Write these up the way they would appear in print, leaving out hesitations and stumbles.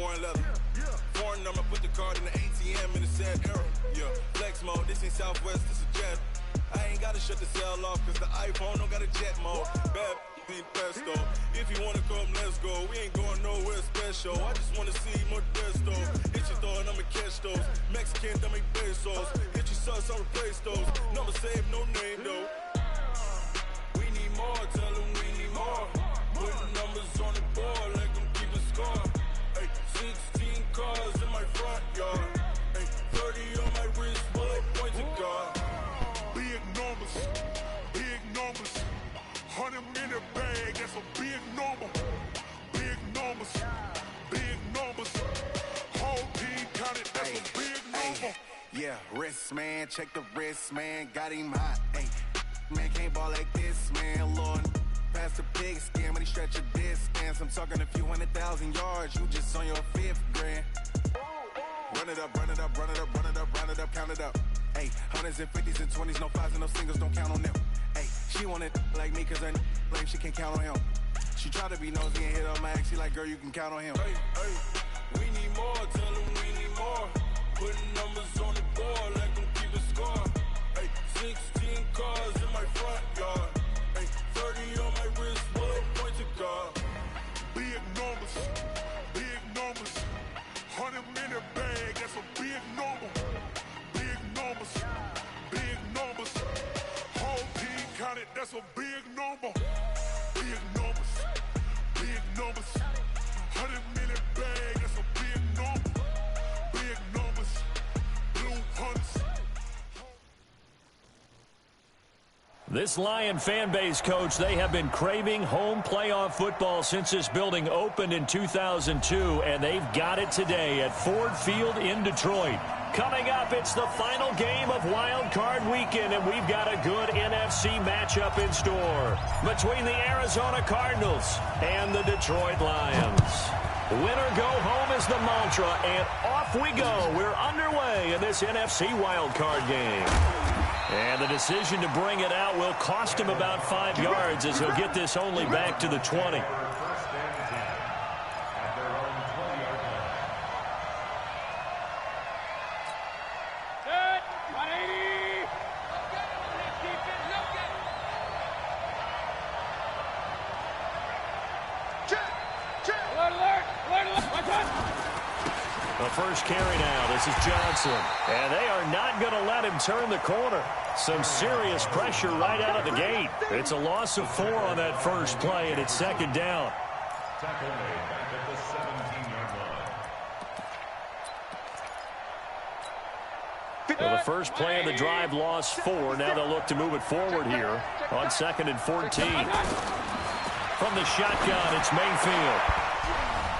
foreign leather. Foreign number, put the card in the ATM in the sad era. Yeah, flex mode, this ain't Southwest, this a jet. I ain't gotta shut the cell off, cause the iPhone don't got a jet mode. Bad ain't pesto. If you wanna come, let's go. We ain't going nowhere special. I just wanna see Modesto. Hit your thought, I'ma catch those. Mexican, dumb make pesos. Hit your sus, I'll replace those. Number save, no name though. We need more, tell them we need more. Putting numbers on the board, let them keep a score. Ay, 16 cars in my front yard. Ay, 30 on my wrist, bullet point to God. Big numbers, big numbers. 100 in the bag, that's a big number. Big numbers, big numbers. Whole team counted, that's a big number. Yeah, wrist man, check the wrist man, got him hot. Ay, man can't ball like this, man. Lord, pass the pig skin, but he stretch a distance. I'm talking a few 100,000 yards, you just on your 5th grand. Run it up, run it up, run it up, run it up, run it up, count it up. Ay, 100s and 50s and 20s, no 5s and no singles, don't count on them. Ay, she want it like me, cause her like she can count on him. She try to be nosy and hit up my ex, she like, girl, you can count on him. Hey, hey, we need more, tell them we need more. Putting numbers on the board, let them keep a score. Hey, 16 cars in my front yard. Hey, 30 on my wrist, bullet point to God. Big numbers, big numbers. 100 in the bag, that's a big number. Big numbers, big numbers. Whole team counted, that's a big number. Big numbers, big numbers. 100 in the bag, that's a big number. Big numbers, blue hunters. This Lion fan base, Coach, they have been craving home playoff football since this building opened in 2002, and they've got it today at Ford Field in Detroit. Coming up, it's the final game of Wild Card Weekend, and we've got a good NFC matchup in store between the Arizona Cardinals and the Detroit Lions. Winner go home is the mantra, and off we go. We're underway in this NFC Wild Card game. And the decision to bring it out will cost him about 5 yards as he'll get this only back to the 20. The first carry now. This is Johnson. And they are not going to let him turn the corner. Some serious pressure right out of the gate. It's a loss of 4 on that first play, and it's second down. Well, the first play of the drive lost 4. Now they'll look to move it forward here on 2nd and 14. From the shotgun, it's Mayfield.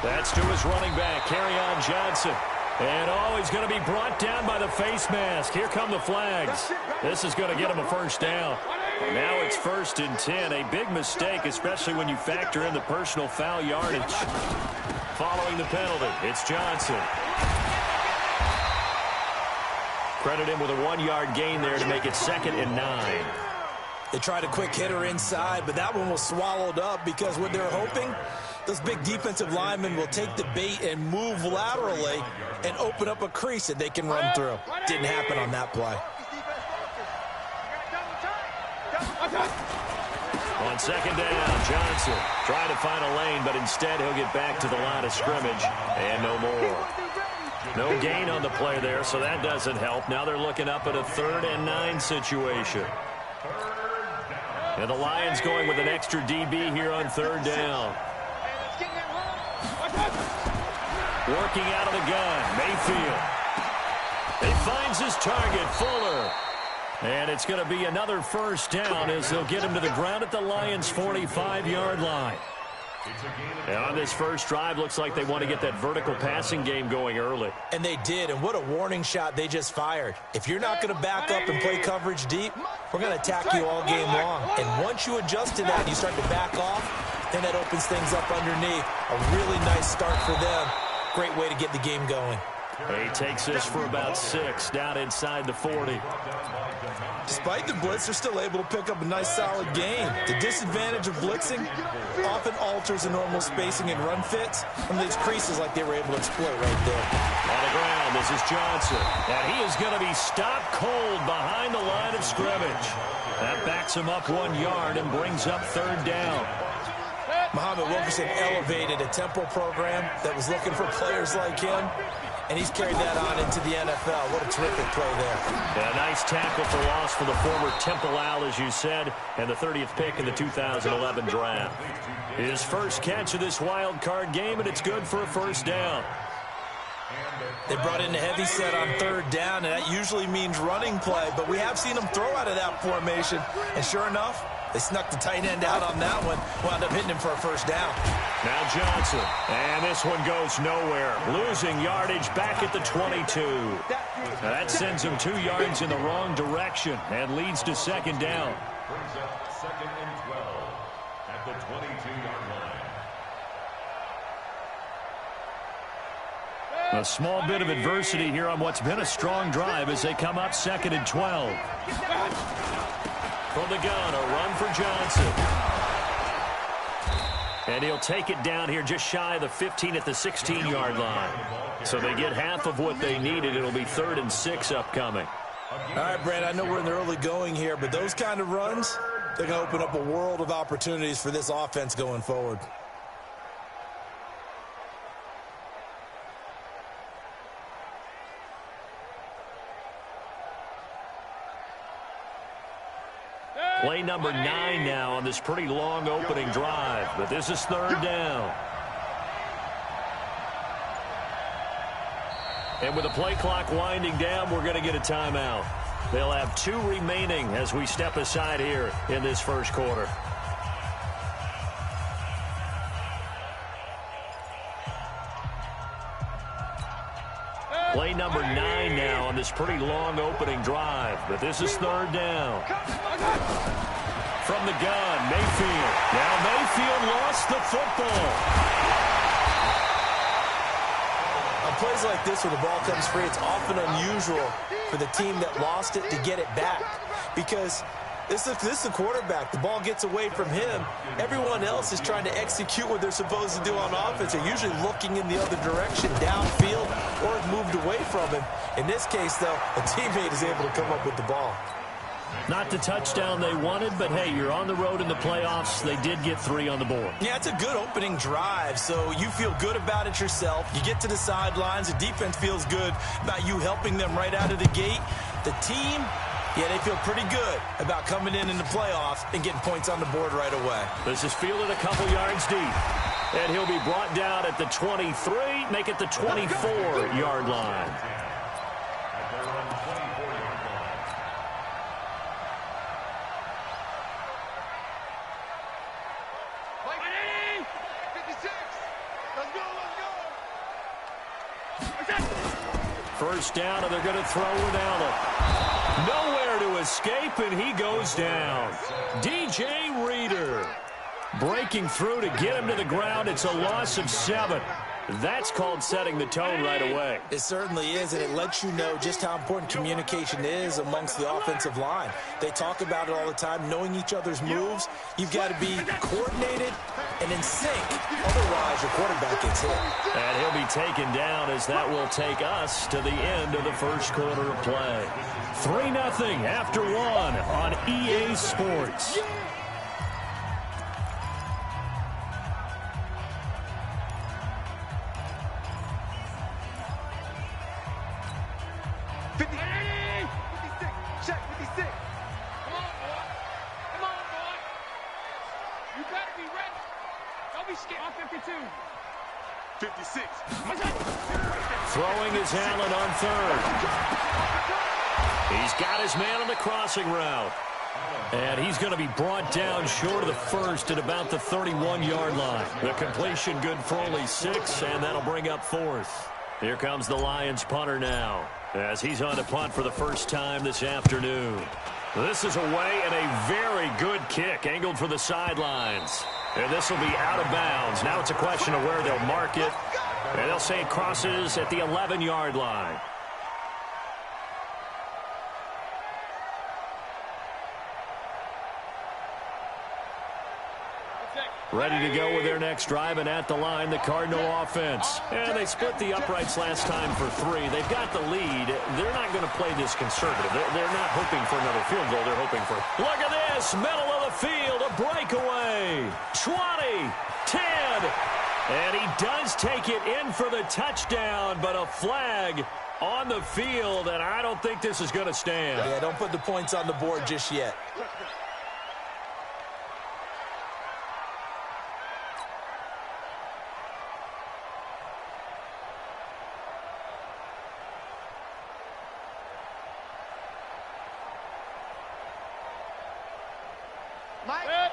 That's to his running back, Kerryon Johnson. And he's going to be brought down by the face mask. Here come the flags. This is going to get him a first down. And now it's 1st and 10. A big mistake, especially when you factor in the personal foul yardage. Following the penalty, it's Johnson. Credit him with a 1-yard gain there to make it 2nd and 9. They tried a quick hitter inside, but that one was swallowed up because what they're hoping, those big defensive linemen will take the bait and move laterally and open up a crease that they can run through. Didn't happen on that play. On 2nd down, Johnson trying to find a lane, but instead he'll get back to the line of scrimmage and no more. No gain on the play there, so that doesn't help. Now they're looking up at a 3rd and 9 situation. And the Lions going with an extra DB here on 3rd down. Working out of the gun, Mayfield. He finds his target, Fuller. And it's going to be another first down as they'll get him to the ground at the Lions' 45-yard line. And on this first drive, looks like they want to get that vertical passing game going early. And they did, and what a warning shot they just fired. If you're not going to back up and play coverage deep, we're going to attack you all game long. And once you adjust to that and you start to back off, then that opens things up underneath. A really nice start for them. Great way to get the game going. He takes this for about 6 down inside the 40. Despite the blitz, they're still able to pick up a nice, solid gain. The disadvantage of blitzing often alters the normal spacing and run fits and leaves creases like they were able to exploit right there. On the ground, this is Johnson. And he is going to be stopped cold behind the line of scrimmage. That backs him up 1 yard and brings up 3rd down. Muhammad Wilkerson elevated a tempo program that was looking for players like him, and he's carried that on into the NFL. What a terrific play there. Yeah, nice tackle for loss for the former Temple Owl, as you said, and the 30th pick in the 2011 draft. His first catch of this wild card game, and it's good for a 1st down. They brought in a heavy set on 3rd down, and that usually means running play, but we have seen them throw out of that formation, and sure enough, they snuck the tight end out on that one, wound up hitting him for a 1st down. Now Johnson, and this one goes nowhere. Losing yardage back at the 22. Now that sends him 2 yards in the wrong direction and leads to 2nd down. Brings up 2nd and 12 at the 22-yard line. A small bit of adversity here on what's been a strong drive as they come up 2nd and 12. From the gun, a run for Johnson. And he'll take it down here just shy of the 15 at the 16-yard line. So they get half of what they needed. It'll be 3rd and 6 upcoming. All right, Brad, I know we're in the early going here, but those kind of runs, they're going to open up a world of opportunities for this offense going forward. Play number 9 now on this pretty long opening drive, but this is 3rd down. And with the play clock winding down, we're going to get a timeout. They'll have 2 remaining as we step aside here in this 1st quarter. Play number 9 now on this pretty long opening drive, but this is 3rd down. From the gun, Mayfield. Now Mayfield lost the football. On plays like this where the ball comes free, it's often unusual for the team that lost it to get it back, because this is the quarterback. The ball gets away from him. Everyone else is trying to execute what they're supposed to do on offense. They're usually looking in the other direction, downfield, or have moved away from him. In this case, though, a teammate is able to come up with the ball. Not the touchdown they wanted, but hey, you're on the road in the playoffs. They did get 3 on the board. Yeah, it's a good opening drive, so you feel good about it yourself. You get to the sidelines. The defense feels good about you helping them right out of the gate. The team, yeah, they feel pretty good about coming in the playoffs and getting points on the board right away. This is fielded a couple yards deep. And he'll be brought down at the 23, make it the 24-yard line. First down, and they're going to throw with Allen. Nowhere to escape, and he goes down. DJ Reader breaking through to get him to the ground. It's a loss of 7. That's called setting the tone right away. It certainly is, and it lets you know just how important communication is amongst the offensive line. They talk about it all the time, knowing each other's moves. You've got to be coordinated and in sync. Otherwise, your quarterback gets hit. And he'll be taken down as that will take us to the end of the 1st quarter of play. 3-0 after 1 on EA Sports. Throwing is Allen on 3rd. He's got his man on the crossing route. And he's going to be brought down short of the 1st at about the 31-yard line. The completion good for only 6, and that'll bring up 4th. Here comes the Lions punter now, as he's on to punt for the first time this afternoon. This is away and a very good kick, angled for the sidelines. And this will be out of bounds. Now it's a question of where they'll mark it. And they'll say it crosses at the 11-yard line. Ready to go with their next drive, and at the line, the Cardinal offense. And they split the uprights last time for 3. They've got the lead. They're not going to play this conservative. They're not hoping for another field goal. They're hoping for, look at this, middle of the field, a breakaway. 20, 10, and he does take it in for the touchdown, but a flag on the field, and I don't think this is going to stand. Yeah, don't put the points on the board just yet.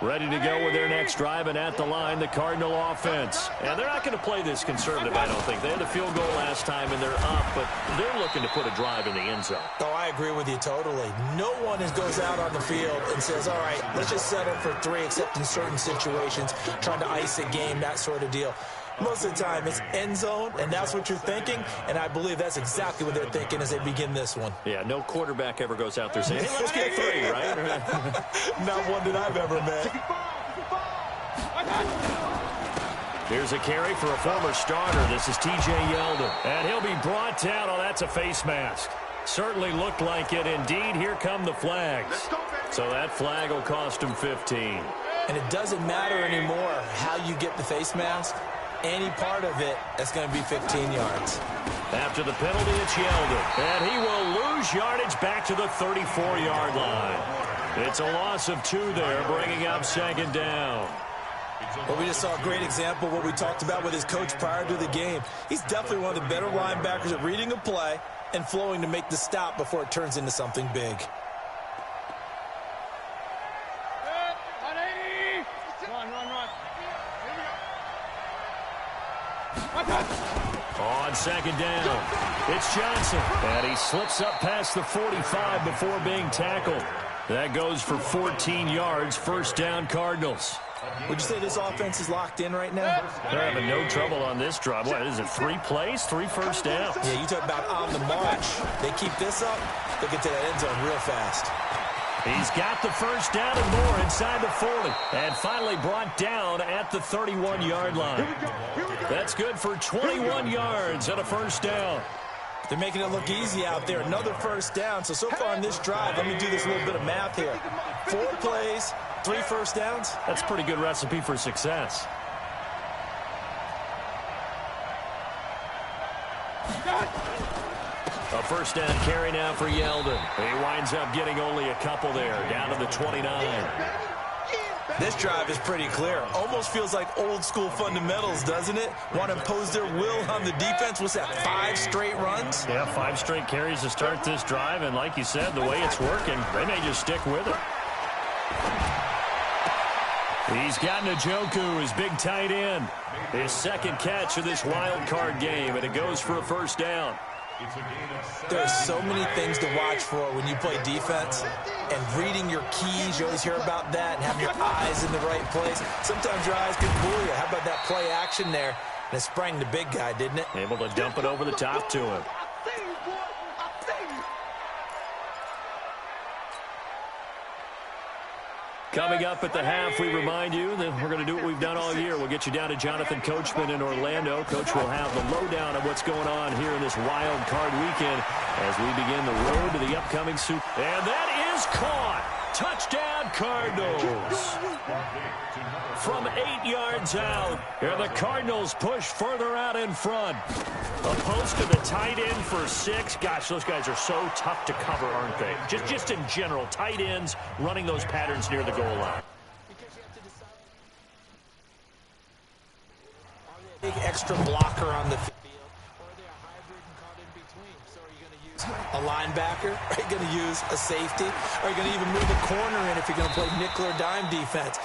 Ready to go with their next drive, and at the line, the Cardinal offense. And they're not going to play this conservative, I don't think. They had a field goal last time, and they're up, but they're looking to put a drive in the end zone. Oh, I agree with you totally. No one goes out on the field and says, all right, let's just settle for 3, except in certain situations, trying to ice a game, that sort of deal. Most of the time, it's end zone, and that's what you're thinking, and I believe that's exactly what they're thinking as they begin this one. Yeah, no quarterback ever goes out there saying, hey, let's get 3, right? Not one that I've ever met. Here's a carry for a former starter. This is T.J. Yeldon, and he'll be brought down. Oh, that's a face mask. Certainly looked like it. Indeed, here come the flags. So that flag will cost him 15. And it doesn't matter anymore how you get the face mask. Any part of it, that's going to be 15 yards. After the penalty, it's Yeldon. And he will lose yardage back to the 34-yard line. It's a loss of 2 there, bringing up 2nd down. Well, we just saw a great example of what we talked about with his coach prior to the game. He's definitely one of the better linebackers at reading a play and flowing to make the stop before it turns into something big. On 2nd down, it's Johnson. And he slips up past the 45 before being tackled. That goes for 14 yards, 1st down Cardinals. Would you say this offense is locked in right now? They're having no trouble on this drive. What is it, 3 plays, 3 first downs? Yeah, you talk about on the march. They keep this up, they'll get to that end zone real fast. He's got the 1st down and more inside the 40. And finally brought down at the 31-yard line. That's good for 21 yards and a 1st down. They're making it look easy out there. Another 1st down. So far in this drive, let me do this little bit of math here. 4 plays, 3 first downs. That's a pretty good recipe for success. A 1st down carry now for Yeldon. He winds up getting only a couple there, down to the 29. This drive is pretty clear. Almost feels like old school fundamentals, doesn't it? Want to impose their will on the defense. What's that, 5 straight runs? Yeah, 5 straight carries to start this drive. And like you said, the way it's working, they may just stick with it. He's got Njoku, his big tight end. His 2nd catch of this wild card game, and it goes for a 1st down. There's so many things to watch for when you play defense, and reading your keys, you always hear about that, and having your eyes in the right place. Sometimes your eyes can fool you. How about that play action there? And it sprang the big guy, didn't it? Able to dump it over the top to him. Coming up at the half, we remind you that we're going to do what we've done all year. We'll get you down to Jonathan Coachman in Orlando. Coach will have the lowdown of what's going on here in this wild card weekend as we begin the road to the upcoming Super. And that is caught. Touchdown, Cardinals. From 8 yards out, and the Cardinals push further out in front. A post to the tight end for 6. Gosh, those guys are so tough to cover, aren't they? Just in general, tight ends running those patterns near the goal line. Big extra blocker on the field. Or are they a hybrid and caught in between? So are you going to use a linebacker? Are you going to use a safety? Are you going to even move a corner in if you're going to play nickel or dime defense?